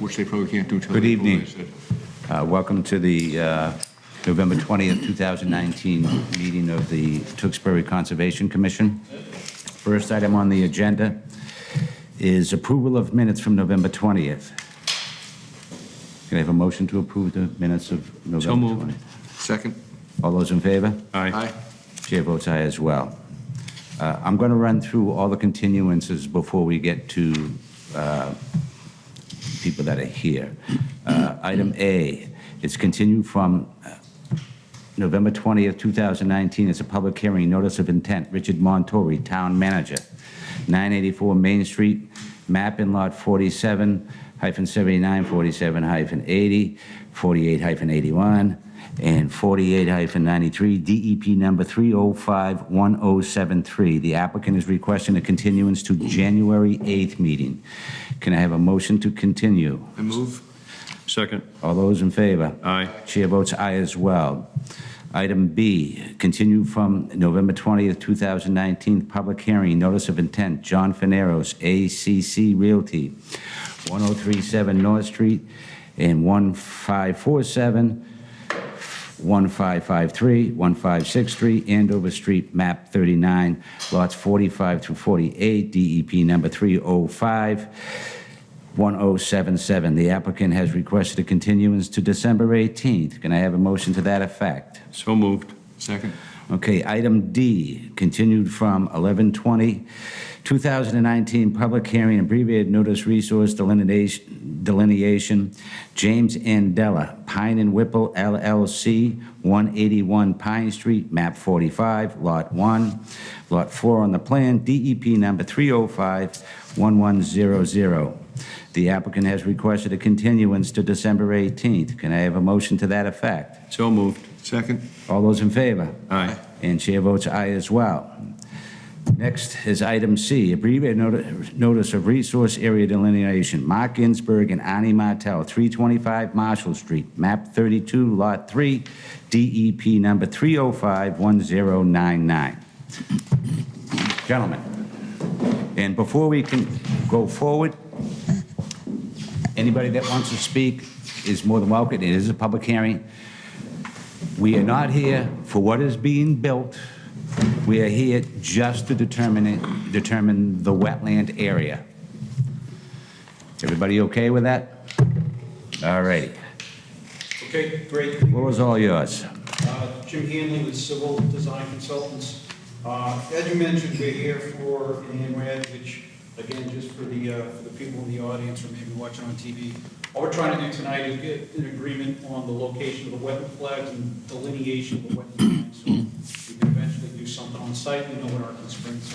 which they probably can't do till Good April, evening. they said. Welcome to the November 20th, 2019 meeting of the Tewksbury Conservation Commission. First item on the agenda is approval of minutes from November 20th. Can I have a motion to approve the minutes of November 20th? Second? All those in favor? Aye. Chair votes aye as well. I'm going to run through all the continuances before we get to people that are here. Item A, it's continued from November 20th, 2019. It's a public hearing, notice of intent, Richard Montori, Town Manager, 984 Main Street, map in lot 47-79, 47-80, 48-81, and 48-93, DEP number 3051073. The applicant is requesting a continuance to January 8th meeting. Can I have a motion to continue? I move. Second. All those in favor? Aye. Chair votes aye as well. Item B, continue from November 20th, 2019, public hearing, notice of intent, John Faneros, ACC Realty, 1037 North Street, and 1547, 1553, 1563, Andover Street, map 39, lots 45 through 48, DEP number 3051077. The applicant has requested a continuance to December 18th. Can I have a motion to that effect? So moved. Second? Okay, item D, continued from 11/20/2019, public hearing, abbreviated notice resource delineation, James Andella, Pine and Whipple LLC, 181 Pine Street, map 45, lot 1, lot 4 on the plan, DEP number 3051100. The applicant has requested a continuance to December 18th. Can I have a motion to that effect? So moved. Second? All those in favor? Aye. And chair votes aye as well. Next is item C, abbreviated notice of resource area delineation, Mark Ginsburg and Ani Martel, 325 Marshall Street, map 32, lot 3, DEP number 3051099. Gentlemen, and before we can go forward, anybody that wants to speak is more than welcome. It is a public hearing. We are not here for what is being built. We are here just to determine the wetland area. Everybody okay with that? All righty. Okay, great. Floor is all yours. Jim Hanley with Civil Design Consultants. As you mentioned, we're here for an ANRAD, which, again, just for the people in the audience or maybe watching on TV, all we're trying to do tonight is get an agreement on the location of the wetland flags and delineation of the wetland lines. So we can eventually do something on site. We know what our constraints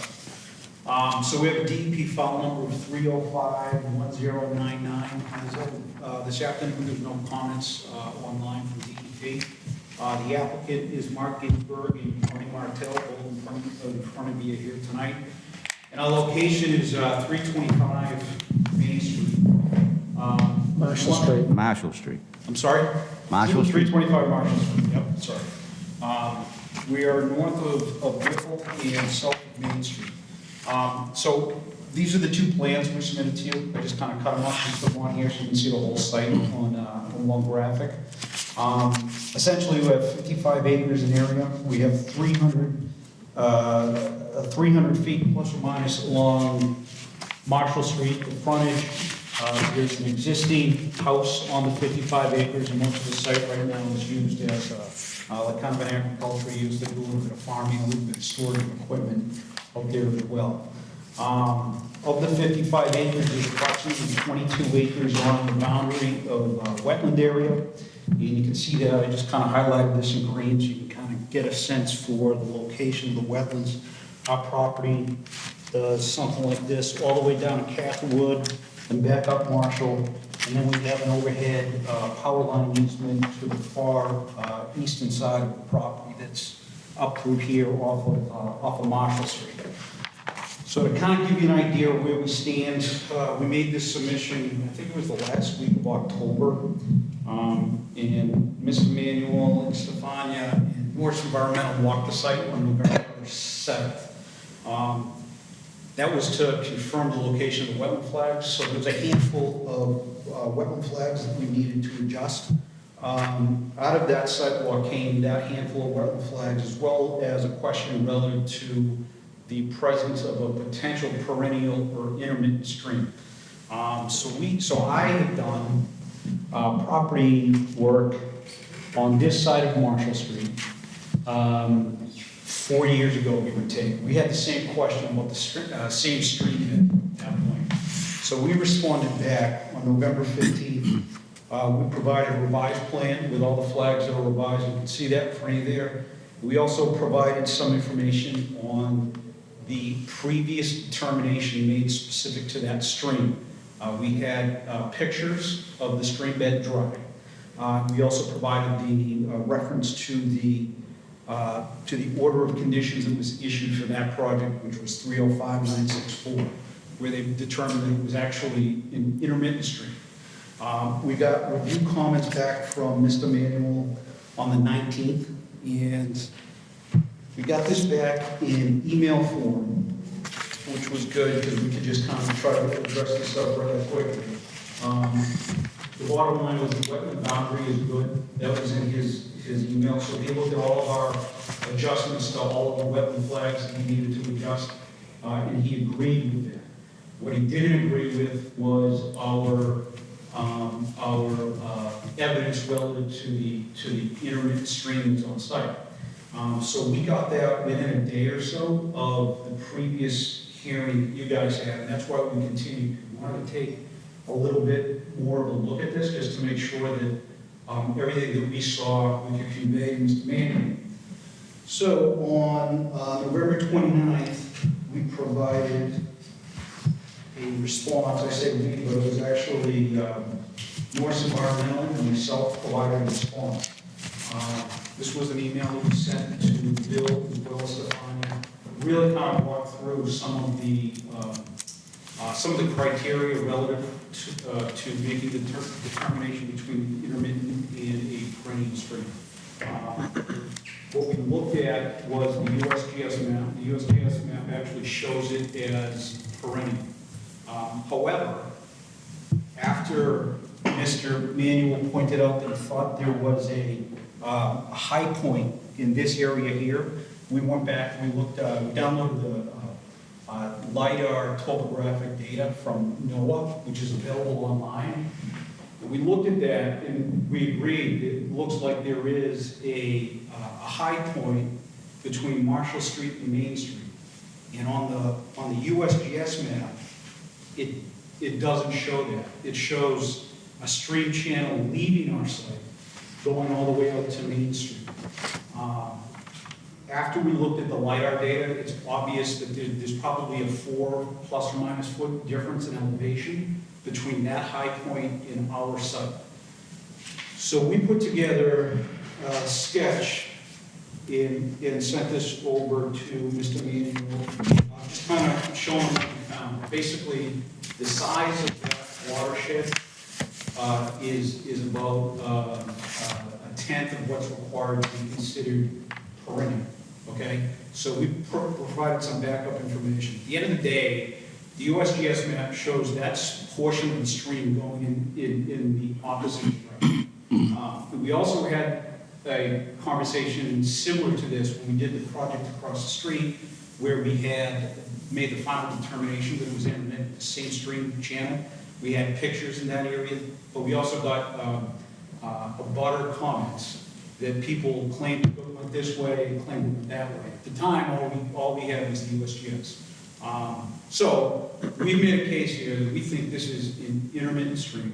are. So we have a DEP file number of 3051099. This afternoon, there's no comments online from DEP. The applicant is Mark Ginsburg and Tony Martel, both in front of you here tonight. And our location is 325 Main Street. Marshall Street. Marshall Street. I'm sorry? Marshall Street. 325 Marshall Street, yep, sorry. We are north of Whipple and south of Main Street. So these are the two plans we submitted to you. I just kind of cut them up and put them on here so you can see the whole site on one graphic. Essentially, we have 55 acres in area. We have 300 feet plus or minus along Marshall Street, the frontage. There's an existing house on the 55 acres, and most of the site right now is used as like kind of an agricultural use. They do a little bit of farming, a little bit of storage of equipment out there as well. Of the 55 acres, there's approximately 22 acres along the boundary of wetland area. And you can see that I just kind of highlighted this in green so you can kind of get a sense for the location of the wetlands. Our property does something like this all the way down to Catherwood and back up Marshall. And then we have an overhead power line easement to the far eastern side of the property that's up through here off of Marshall Street. So to kind of give you an idea of where we stand, we made this submission, I think it was the last week of October. And Mr. Manuel and Stefania and Norse Environmental walked the site on November 7th. That was to confirm the location of the wetland flags. So there was a handful wetland flags that we needed to adjust. Out of that sidewalk came that handful of wetland flags, as well as a question relative to the presence of a potential perennial or intermittent stream. So I had done property work on this side of Marshall Street 4 years ago, give or take. We had the same question about the same stream at that point. So we responded back on November 15th. We provided a revised plan with all the flags that are revised. You can see that in front of you there. We also provided some information on the previous determination made specific to that stream. We had pictures of the stream bed dry. We also provided the reference to the order of conditions that was issued for that project, which was 305964, where they determined that it was actually an intermittent stream. We got review comments back from Mr. Manuel on the 19th, and we got this back in email form, which was good because we could just kind of try to address this up rather quickly. The bottom line was the wetland boundary is good. That was in his email. So he looked at all of our adjustments to all of the wetland flags that he needed to adjust, and he agreed with that. What he didn't agree with was our evidence relative to the intermittent stream that's on site. So we got that within a day or so of the previous hearing that you guys had, and that's why we continued. We wanted to take a little bit more of a look at this, just to make sure that everything that we saw we could convey to Mr. Manning. So on November 29th, we provided a response. I say we, but it was actually Norris Environmental and myself provided a response. This was an email that was sent to Bill as well as Stefania. Really kind of walked through some of the criteria relative to making the determination between intermittent and a perennial stream. What we looked at was the USGS map. The USGS map actually shows it as perennial. However, after Mr. Manuel pointed out that he thought there was a high point in this area here, we went back, we looked, we downloaded the LiDAR topographic data from NOAA, which is available online. And we looked at that and we agreed it looks like there is a high point between Marshall Street and Main Street. And on the USGS map, it doesn't show that. It shows a stream channel leaving our site, going all the way out to Main Street. After we looked at the LiDAR data, it's obvious that there's probably a 4 plus or minus foot difference in elevation between that high point and our site. So we put together a sketch and sent this over to Mr. Manuel, just kind of showing what we found. Basically, the size of that watershed is about a tenth of what's required to be considered perennial. Okay, so we provided some backup information. At the end of the day, the USGS map shows that portion of the stream going in the opposite direction. We also had a conversation similar to this when we did the project across the street, where we had made the final determination that it was in the same stream channel. We had pictures in that area, but we also got a butter comments that people claimed it went this way, claimed it went that way. At the time, all we had was the USGS. So we made a case here that we think this is an intermittent stream.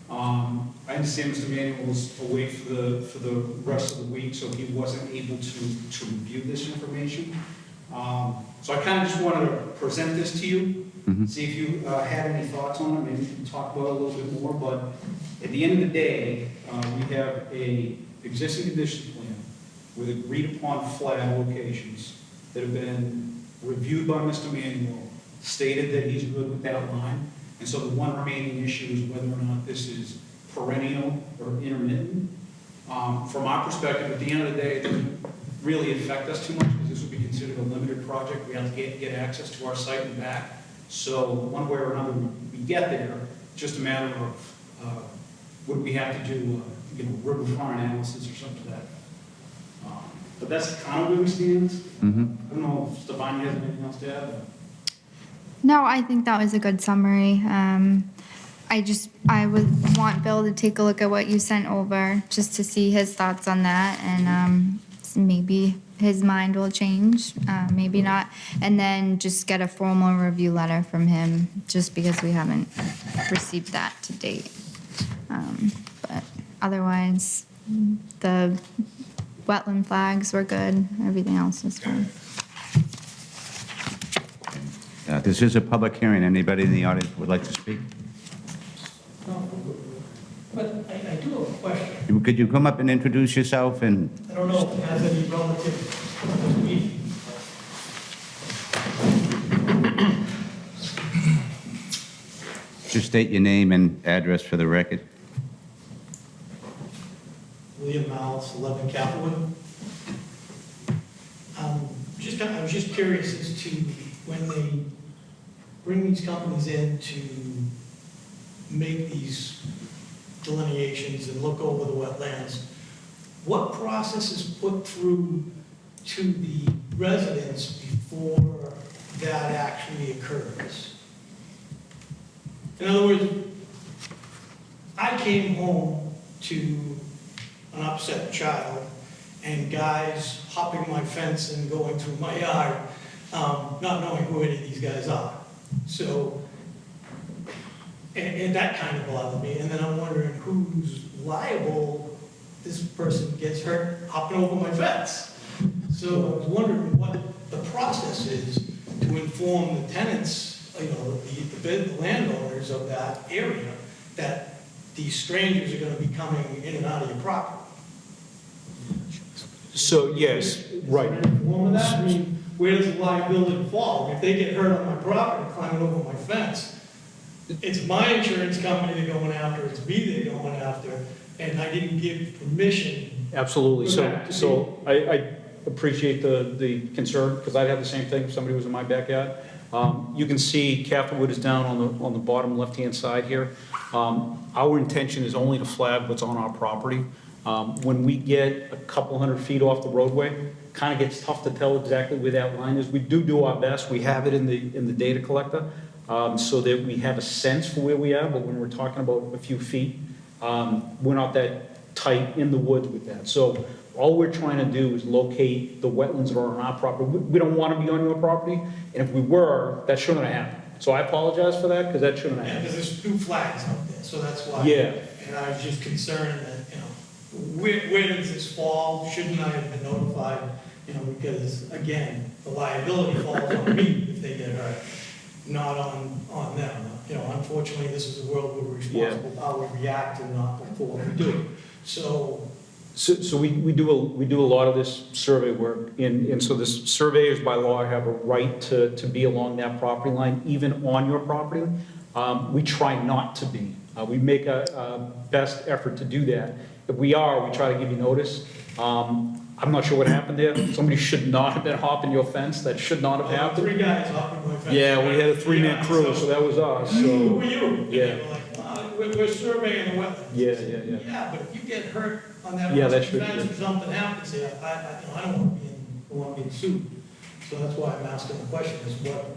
I understand Mr. Manuel was away for the rest of the week, so he wasn't able to review this information. So I kind of just wanted to present this to you, see if you had any thoughts on it. Maybe we can talk about it a little bit more. But at the end of the day, we have a existing conditions plan with agreed upon flag locations that have been reviewed by Mr. Manuel, stated that he's good with that line. And so the one remaining issue is whether or not this is perennial or intermittent. From our perspective, at the end of the day, it doesn't really affect us too much because this would be considered a limited project. We have to get access to our site and back. So one way or another, we get there. It's just a matter of would we have to do, river front analysis or something to that? But that's kind of where we stand. I don't know if Stefan has anything else to add? No, I think that was a good summary. I would want Bill to take a look at what you sent over, just to see his thoughts on that, and maybe his mind will change, maybe not. And then just get a formal review letter from him, just because we haven't received that to date. But otherwise, the wetland flags were good, everything else was fine. This is a public hearing. Anybody in the audience would like to speak? No, but I do have a question. Could you come up and introduce yourself and I don't know if it has any relative to this meeting. just state your name and address for the record? William Miles, 11 Capwood. I was just curious as to when they bring these companies in to make these delineations and look over the wetlands, what process is put through to the residents before that actually occurs? In other words, I came home to an upset child and guys hopping my fence and going through my yard, not knowing who any of these guys are. So, and that kind of bothered me. And then I'm wondering who's liable. This person gets hurt hopping over my fence. So I was wondering what the process is to inform the tenants, the landowners of that area, that these strangers are going to be coming in and out of your property. So, yes, right. Inform that? I mean, where does the liability fall? If they get hurt on my property climbing over my fence, it's my insurance company they're going after, it's me they're going after, and I didn't give permission. Absolutely. For that to So I appreciate the concern, because I'd have the same thing if somebody was in my backyard. You can see Castlewood is down on the bottom left-hand side here. Our intention is only to flag what's on our property. When we get a couple hundred feet off the roadway, kind of gets tough to tell exactly where that line is. We do our best. We have it in the data collector, so that we have a sense for where we are, but when we're talking about a few feet, we're not that tight in the woods with that. So all we're trying to do is locate the wetlands that are on our property. We don't want to be on your property, and if we were, that shouldn't have happened. So I apologize for that, because that shouldn't have Yeah, happened. because there's 2 flags out there, so that's why. Yeah. And I was just concerned that, where does this fall? Shouldn't I have been notified? Because again, the liability falls on me if they get hurt, not on them. Unfortunately, this is a world where we're responsible for how we react and not for what we do. So We do a lot of this survey work, and so the surveyors by law have a right to be along that property line, even on your property. We try not to be. We make a best effort to do that. If we are, we try to give you notice. I'm not sure what happened there. Somebody should not have been hopping your fence. That should not have happened. 3 guys hopping my fence. Yeah, we had a 3-man crew, so that was us. Who So were you? Yeah. They were like, we're surveying the wetlands. yeah. Yeah, but if you get hurt on that Yeah, that person's should- fence or something happens there, I don't want to be sued. So that's why I'm asking the question, is what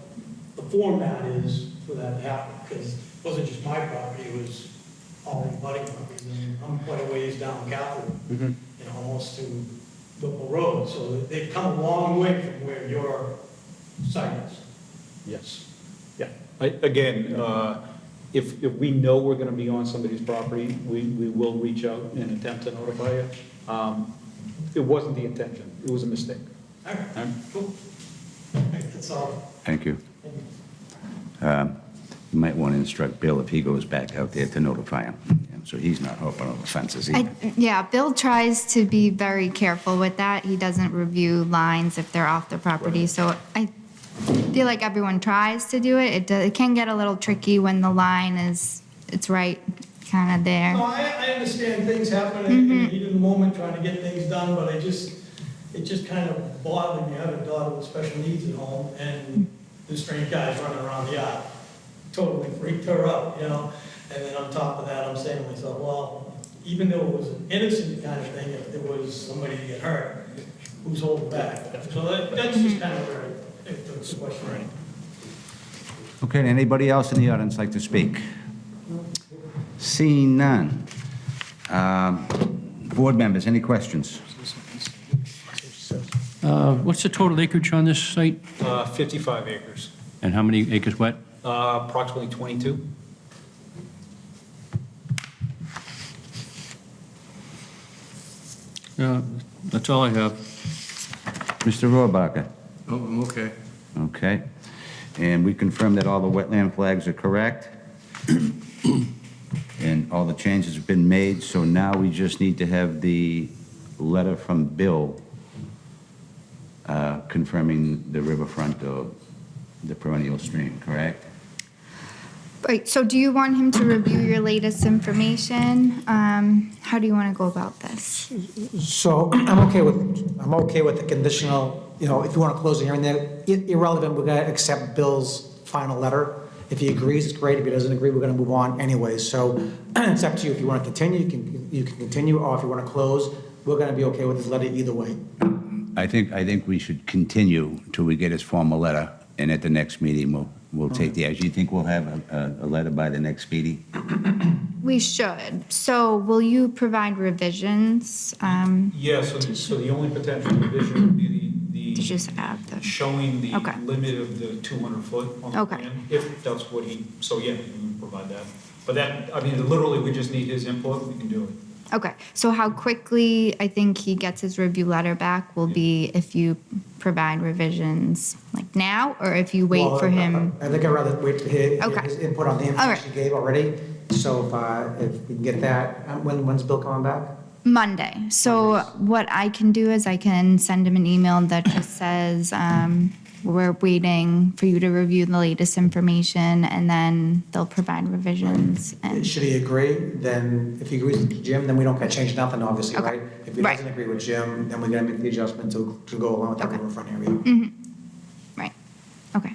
the format is for that to happen, because it wasn't just my property, it was all the budding properties, and I'm quite a ways down Capitol, almost to Whipple Road, so they've come a long way from where your site is. Yes. Yeah. Again, if we know we're going to be on somebody's property, we will reach out and attempt to notify you. It wasn't the intention. It was a mistake. All right, All right. cool. That's all. Thank you. You might want to instruct Bill if he goes back out there to notify him, so he's not hopping over fences either. Yeah, Bill tries to be very careful with that. He doesn't review lines if they're off the property, so I feel like everyone tries to do it. It can get a little tricky when the line it's right kind of there. No, I understand things happen in the heat of the moment, trying to get things done, but it just kind of bothered me. I have a daughter with special needs at home, and this strange guy's running around the yard. Totally freaked her out, And then on top of that, I'm saying to myself, well, even though it was an innocent kind of thing, if there was somebody to get hurt, who's holding back? So that's just kind of where the question. Right. Okay, anybody else in the audience like to speak? Seeing none. Board members, any questions? What's the total acreage on this site? 55 acres, And how many acres wet? approximately 22. That's all I have. Mr. Rohrabacher? Oh, I'm okay. Okay. And we confirm that all the wetland flags are correct? And all the changes have been made, so now we just need to have the letter from Bill confirming the riverfront of the perennial stream, correct? Right, so do you want him to review your latest information? How do you want to go about this? So I'm okay with the conditional, you know, if you want to close the hearing there, irrelevant, we're going to accept Bill's final letter. If he agrees, it's great. If he doesn't agree, we're going to move on anyway. So it's up to you. If you want to continue, you can continue, or if you want to close, we're going to be okay with his letter either way. I think we should continue till we get his formal letter, and at the next meeting, we'll take the action. You think we'll have a letter by the next meeting? We should. So will you provide revisions Yeah, so the only potential revision would be to just add the, showing the Okay. limit of the 200 foot on the Okay. plan, if that's what he, so yeah, we can provide that. But that, I mean, literally, we just need his input, we can do it. okay. So how quickly I think he gets his review letter back will be if you provide revisions like now, or if you wait Well, for him. I think I'd rather wait to hear Okay. his input on the All right. information he gave already. So if we can get that, when's Bill coming back? Monday. So what I can do is I can send him an email that just says, we're waiting for you to review the latest information, and then they'll provide revisions. And Should he agree, then if he agrees with Jim, then we don't gotta change nothing, obviously, Okay. right? If he Right. doesn't agree with Jim, then we're gonna make the adjustment to go along with that Okay. riverfront area. Right. Okay.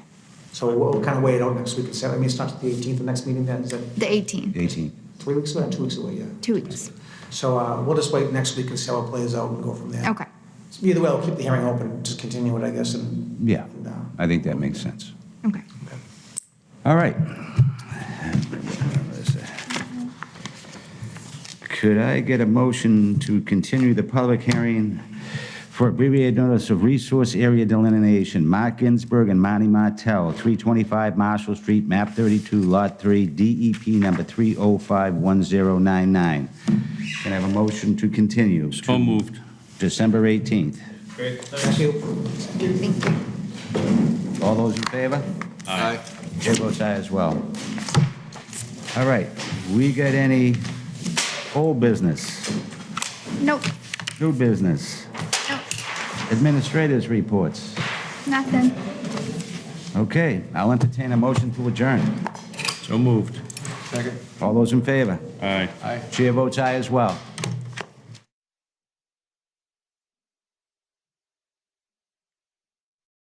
So we'll kind of wait it out next week and say, I mean, it's not the 18th, the next meeting then, is that The 18th, 18. 3 weeks away, 2 weeks away, yeah. 2 weeks. So we'll just wait next week and see how it plays out and go from there. Okay. Either way, I'll keep the hearing open, just continue it, I guess, and. Yeah, and, I think that makes sense. Okay. All right. Could I get a motion to continue the public hearing for abbreviated notice of resource area delineation, Mark Ginsburg and Monty Martell, 325 Marshall Street, map 32, lot 3, DEP number 3051099. Can I have a motion to continue? So moved. December 18th. Great. Thank you. Thank you. All those in favor? Aye. Chair votes aye as well. All right, we got any old business, Nope. new business, Nope. administrators' reports? Nothing. Okay, I'll entertain a motion to adjourn. So moved. Second. All those in favor? Aye. Chair votes aye as well.